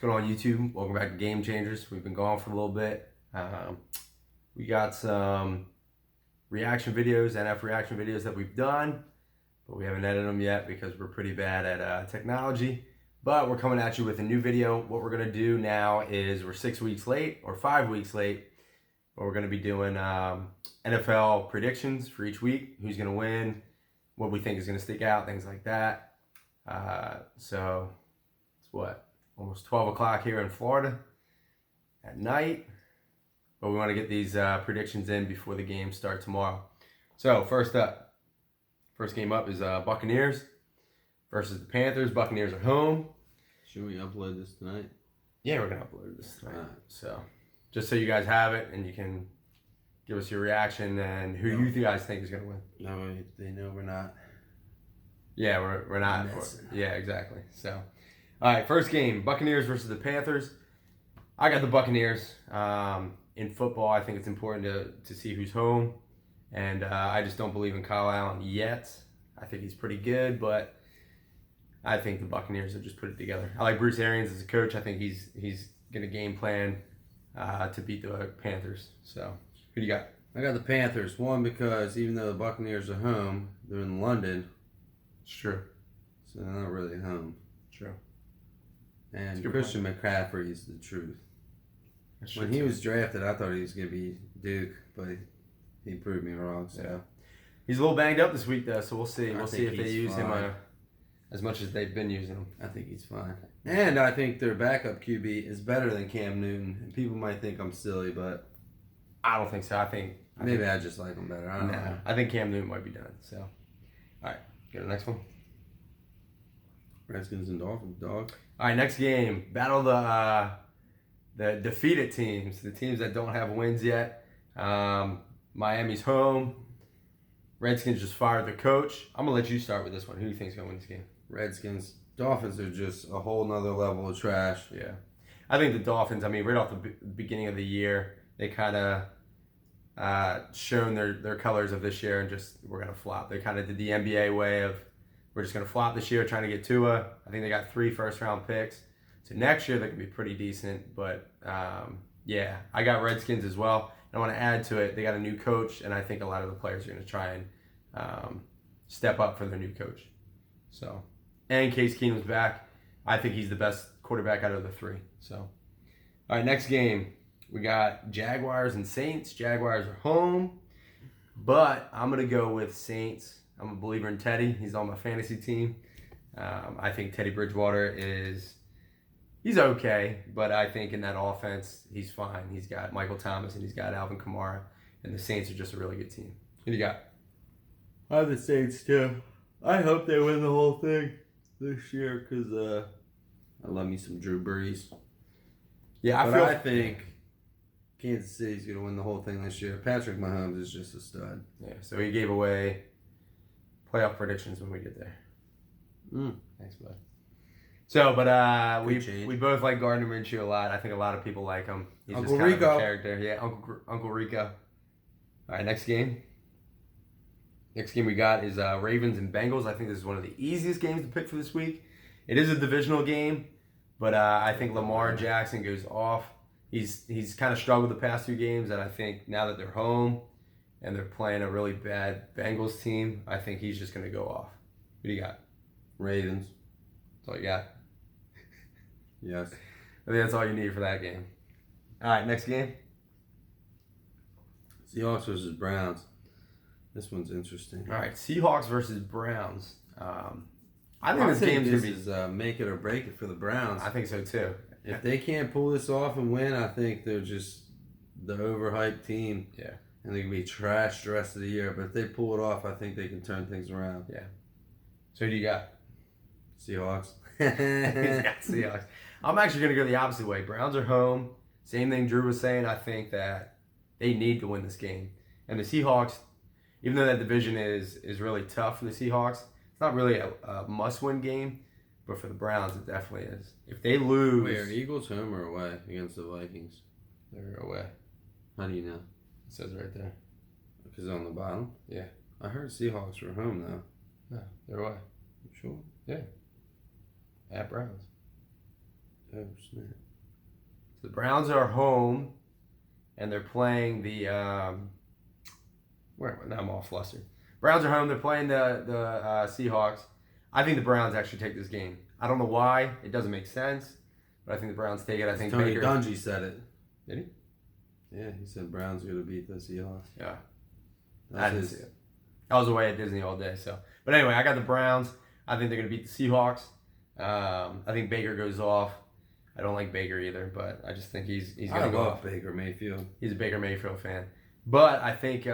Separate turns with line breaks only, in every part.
going on YouTube? Welcome back to Game Changers. We've been gone for a little bit. We got some reaction videos, NF reaction videos that we've done, but we haven't edited them yet because we're pretty bad at technology. But we're coming at you with a new video. What we're going to do now is we're 6 weeks late or 5 weeks late. But we're going to be doing NFL predictions for each week. Who's going to win, what we think is going to stick out, things like that. So it's what? Almost 12 o'clock here in Florida at night. But we want to get these predictions in before the games start tomorrow. So first game up is Buccaneers versus the Panthers. Buccaneers are home.
Should we upload this tonight?
Yeah, we're going to upload this tonight. So just so you guys have it and you can give us your reaction and who you guys think is going to win.
That way they know we're not.
Yeah, we're not. Yeah, exactly. So, all right, first game, Buccaneers versus the Panthers. I got the Buccaneers. In football, I think it's important to see who's home. And I just don't believe in Kyle Allen yet. I think he's pretty good, but I think the Buccaneers have just put it together. I like Bruce Arians as a coach. I think he's going to game plan to beat the Panthers. So, who do you got?
I got the Panthers. One, because even though the Buccaneers are home, they're in London.
It's true.
So they're not really home.
True.
And Christian McCaffrey is the truth. When he was drafted, I thought he was going to be Duke, but he proved me wrong. So
yeah. He's a little banged up this week, though, so we'll see. We'll see if they use
fine.
him as much as they've been using him.
I think he's fine. And I think their backup QB is better than Cam Newton. And people might think I'm silly, but
I don't think so. I
just like him better. I don't know.
I think Cam Newton might be done. So, all right, go to the next one.
Redskins and Dolphins, dog.
All right, next game. Battle the defeated teams, the teams that don't have wins yet. Miami's home. Redskins just fired their coach. I'm going to let you start with this one. Who do you think is going to win this game?
Redskins. Dolphins are just a whole nother level of trash.
Yeah. I think the Dolphins, right off the beginning of the year, they kind of shown their colors of this year and just, we're going to flop. They kind of did the NBA way of, we're just going to flop this year, trying to get Tua. I think they got 3 first-round picks. So next year, they could be pretty decent. But, yeah, I got Redskins as well. And I want to add to it, they got a new coach, and I think a lot of the players are going to try and step up for their new coach. So, and Case Keenum's back. I think he's the best quarterback out of the 3. So, all right, next game. We got Jaguars and Saints. Jaguars are home. But I'm going to go with Saints. I'm a believer in Teddy. He's on my fantasy team. I think Teddy Bridgewater he's okay, but I think in that offense, he's fine. He's got Michael Thomas and he's got Alvin Kamara, and the Saints are just a really good team. Who do you got?
I have the Saints too. I hope they win the whole thing this year because I love me some Drew Brees.
Yeah,
I think Kansas City's going to win the whole thing this year. Patrick Mahomes is just a stud.
Yeah, so he gave away playoff predictions when we get there. Thanks, bud. So, but we both like Gardner Minshew a lot. I think a lot of people like him. He's
Uncle
just kind
Rico.
of a character. Yeah, Uncle Rico. All right, next game. Next game we got is Ravens and Bengals. I think this is one of the easiest games to pick for this week. It is a divisional game, but I think Lamar Jackson goes off. He's kind of struggled the past 2 games, and I think now that they're home and they're playing a really bad Bengals team, I think he's just going to go off. Who do you got?
Ravens.
That's all you got?
Yes.
I think that's all you need for that game. All right, next game.
Seahawks versus Browns. This one's interesting.
All right, Seahawks versus Browns. I think this game's going to be
make it or break it for the Browns.
I think so too.
If they can't pull this off and win, I think they're just the overhyped team.
Yeah.
And they can be trashed the rest of the year. But if they pull it off, I think they can turn things around.
Yeah. So who do you got?
Seahawks.
Yeah, Seahawks. I'm actually going to go the opposite way. Browns are home. Same thing Drew was saying. I think that they need to win this game. And the Seahawks, even though that division is really tough for the Seahawks, it's not really a must-win game. But for the Browns, it definitely is. If they lose...
Wait, are Eagles home or away against the Vikings?
They're away.
How do you know?
It says right there.
Because on the bottom?
Yeah.
I heard Seahawks were home, though.
No, they're away.
You sure?
Yeah. At Browns.
Oh, snap.
So the Browns are home, and they're playing the where now I'm all flustered. Browns are home. They're playing the Seahawks. I think the Browns actually take this game. I don't know why. It doesn't make sense, but I think the Browns take it. I think
Tony
Baker.
Dungy said it.
Did he?
Yeah, he said Browns are going to beat the Seahawks.
Yeah.
That's
I didn't see it. I was away at Disney all day, so. But anyway, I got the Browns. I think they're going to beat the Seahawks. I think Baker goes off. I don't like Baker either, but I just think he's going to go off.
Baker Mayfield.
He's a Baker Mayfield fan, but I think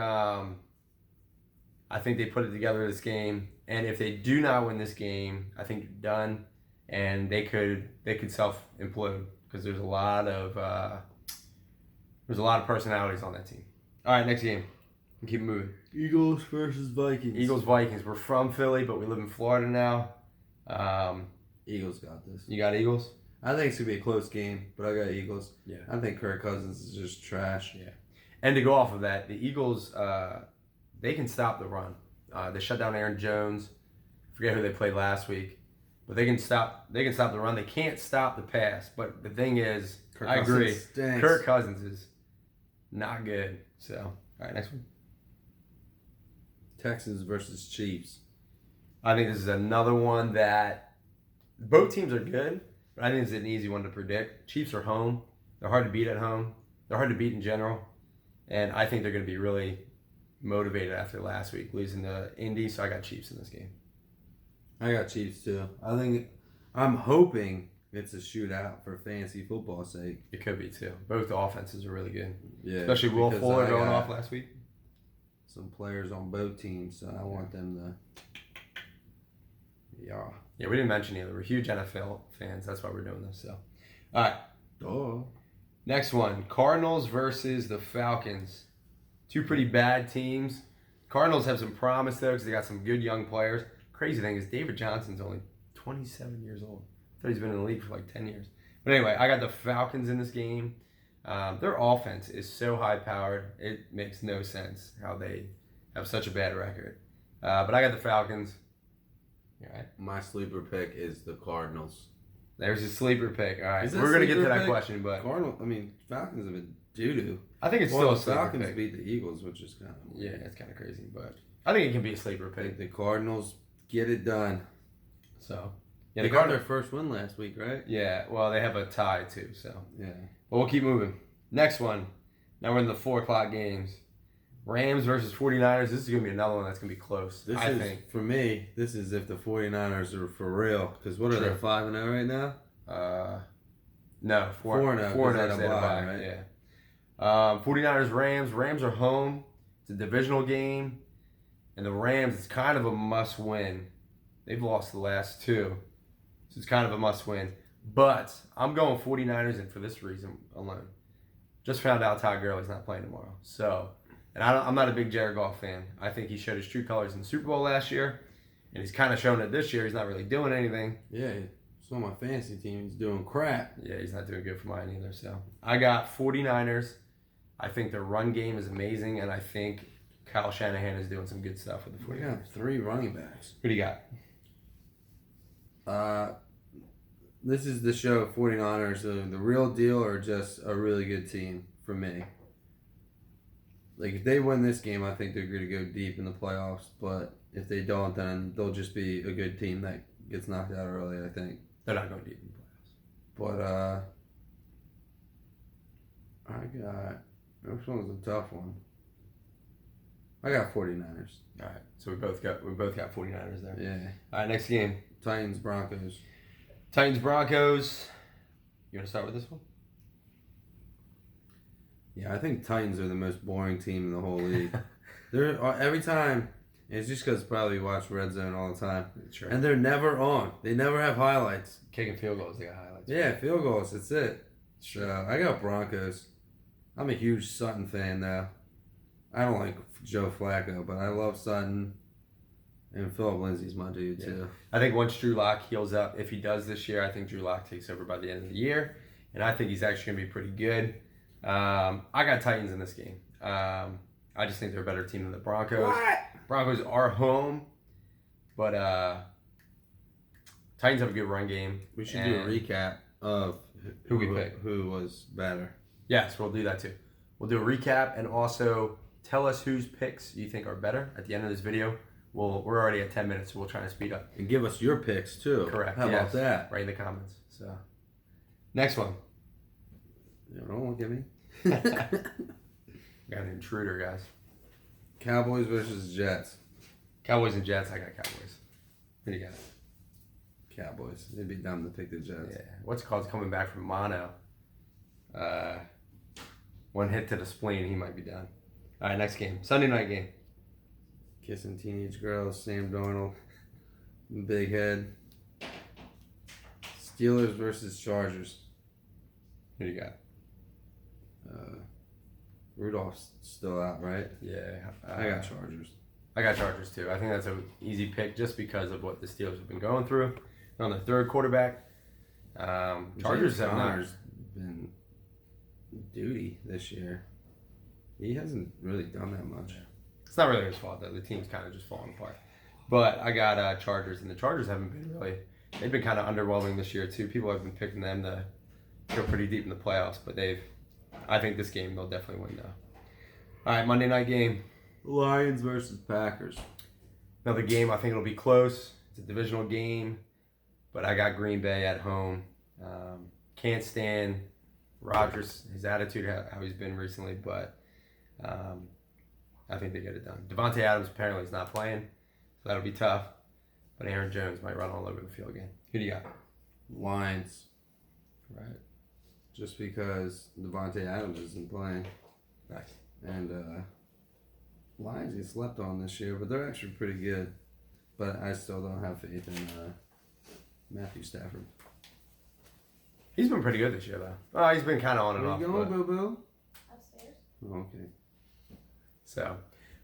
they put it together this game, and if they do not win this game, I think they're done, and they could self implode because there's a lot of personalities on that team. All right, next game. Keep moving.
Eagles versus Vikings.
Eagles Vikings. We're from Philly, but we live in Florida now.
Eagles got this.
You got Eagles?
I think it's gonna be a close game, but I got Eagles.
Yeah.
I think Kirk Cousins is just trash.
Yeah. And to go off of that, the Eagles, they can stop the run. They shut down Aaron Jones. I forget who they played last week, but they can stop the run. They can't stop the pass. But the thing is, I agree.
Stinks.
Kirk Cousins is not good. So, all right, next one.
Texans versus Chiefs.
I think this is another one that both teams are good, but I think it's an easy one to predict. Chiefs are home. They're hard to beat at home. They're hard to beat in general. And I think they're going to be really motivated after last week, losing to Indy. So I got Chiefs in this game.
I got Chiefs too. I'm hoping it's a shootout for fantasy football's sake.
It could be too. Both offenses are really good.
Yeah.
Especially Will Fuller going off last week.
Some players on both teams, so I want them to.
Yeah, we didn't mention either. We're huge NFL fans. That's why we're doing this. So, all right.
Oh.
Next one: Cardinals versus the Falcons. Two pretty bad teams. Cardinals have some promise though, because they got some good young players. Crazy thing is David Johnson's only 27 years old. I thought he's been in the league for like 10 years. But anyway, I got the Falcons in this game. Their offense is so high-powered, it makes no sense how they have such a bad record. But I got the Falcons. All right.
My sleeper pick is the Cardinals.
There's a sleeper pick. All right, we're going to get to that question, but
Falcons have been doo-doo.
I think it's still a
the
sleeper
Falcons
pick.
beat the Eagles, which is kind of
Yeah, it's kind of crazy, but I think it can be a sleeper
I think
pick.
the Cardinals get it done.
So
Yeah, they got their first win last week, right?
Yeah, well, they have a tie too, so.
Yeah.
Well, we'll keep moving. Next one. Now we're in the 4 o'clock games. Rams versus 49ers. This is going to be another one that's going to be close, I think.
For me, this is if the 49ers are for real. Because what are they, 5-0 right now?
No, 4-0. 4-0
they had a bye, right?
Yeah. 49ers, Rams. Rams are home. It's a divisional game. And the Rams, it's kind of a must-win. They've lost the last 2. So it's kind of a must-win. But I'm going 49ers, and for this reason alone. Just found out Todd Gurley's not playing tomorrow. So, and I'm not a big Jared Goff fan. I think he showed his true colors in the Super Bowl last year. And he's kind of shown it this year. He's not really doing anything.
Yeah, so my fantasy team is doing crap.
Yeah, he's not doing good for mine either. So I got 49ers. I think their run game is amazing, and I think Kyle Shanahan is doing some good stuff with the 49ers.
We got 3 running backs.
Who do you got?
This is the show 49ers, the real deal or just a really good team for me. Like, if they win this game, I think they're going to go deep in the playoffs. But if they don't, then they'll just be a good team that gets knocked out early, I think.
They're not going deep in the playoffs.
But, this one's a tough one. I got 49ers.
All right, so we both got 49ers there.
Yeah.
All right, next game.
Titans, Broncos.
Titans, Broncos. You want to start with this one?
Yeah, I think Titans are the most boring team in the whole league. They're every time, and it's just because probably watch Red Zone all the time.
Sure.
And they're never on. They never have highlights.
Kicking field goals, they got highlights.
Yeah, field goals. That's it.
Sure.
So I got Broncos. I'm a huge Sutton fan though. I don't like Joe Flacco, but I love Sutton. And Philip Lindsay's my dude too.
I think once Drew Lock heals up, if he does this year, I think Drew Lock takes over by the end of the year. And I think he's actually going to be pretty good. I got Titans in this game. I just think they're a better team than the Broncos.
What?
Broncos are home, but Titans have a good run game.
We should do a recap. of
Who we picked.
Who was better.
Yes, we'll do that too. We'll do a recap and also tell us whose picks you think are better at the end of this video. We're already at 10 minutes, so we'll try to speed up.
And give us your picks too.
Correct.
How about that?
Right in the comments. So, next one.
You don't look at me.
Got an intruder, guys.
Cowboys versus Jets.
Cowboys and Jets. I got Cowboys. Who do you got?
Cowboys. It'd be dumb to pick the Jets.
Yeah. What's it called? Coming back from mono. One hit to the spleen, he might be done. All right, next game. Sunday night game.
Kissing teenage girls. Sam Darnold. Big head. Steelers versus Chargers.
Who do you got?
Rudolph's still out, right?
Yeah.
I got Chargers.
I got Chargers too. I think that's an easy pick just because of what the Steelers have been going through. They're on their third quarterback. Chargers have not
been duty this year. He hasn't really done that much.
It's not really his fault though. The team's kind of just falling apart. But I got Chargers, and the Chargers haven't been really. They've been kind of underwhelming this year too. People have been picking them to go pretty deep in the playoffs, but I think this game they'll definitely win though. All right, Monday night game.
Lions versus Packers.
Another game. I think it'll be close. It's a divisional game, but I got Green Bay at home. Can't stand Rodgers, his attitude, how he's been recently, but I think they get it done. Devontae Adams apparently is not playing, so that'll be tough. But Aaron Jones might run all over the field again. Who do you got?
Lions.
Right.
Just because Devontae Adams isn't playing.
Nice.
And Lions get slept on this year, but they're actually pretty good. But I still don't have faith in Matthew Stafford.
He's been pretty good this year, though. Oh, he's been kind of on and
Where
off.
you going, Boo-Boo?
Upstairs.
Oh, okay.
So,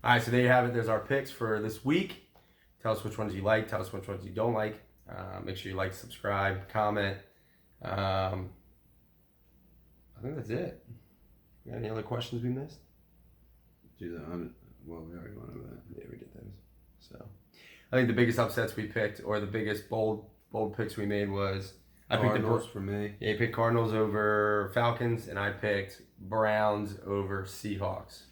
all right, so there you have it. There's our picks for this week. Tell us which ones you like. Tell us which ones you don't like. Make sure you like, subscribe, comment. I think that's it. Got any other questions we missed?
Do the well, we already went over that.
Yeah, we did those. So, I think the biggest upsets we picked, or the biggest bold picks we made was I picked
Cardinals for me.
Yeah, you picked Cardinals over Falcons, and I picked Browns over Seahawks.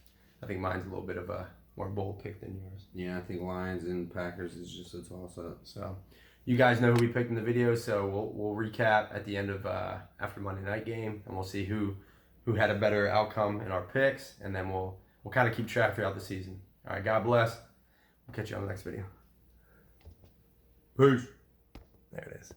I think mine's a little bit of a more bold pick than yours.
Yeah, I think Lions and Packers is just a toss-up.
So, you guys know who we picked in the video, so we'll recap at the end of after Monday night game, and we'll see who had a better outcome in our picks, and then we'll kind of keep track throughout the season. All right, God bless. We'll catch you on the next video. Peace. There it is.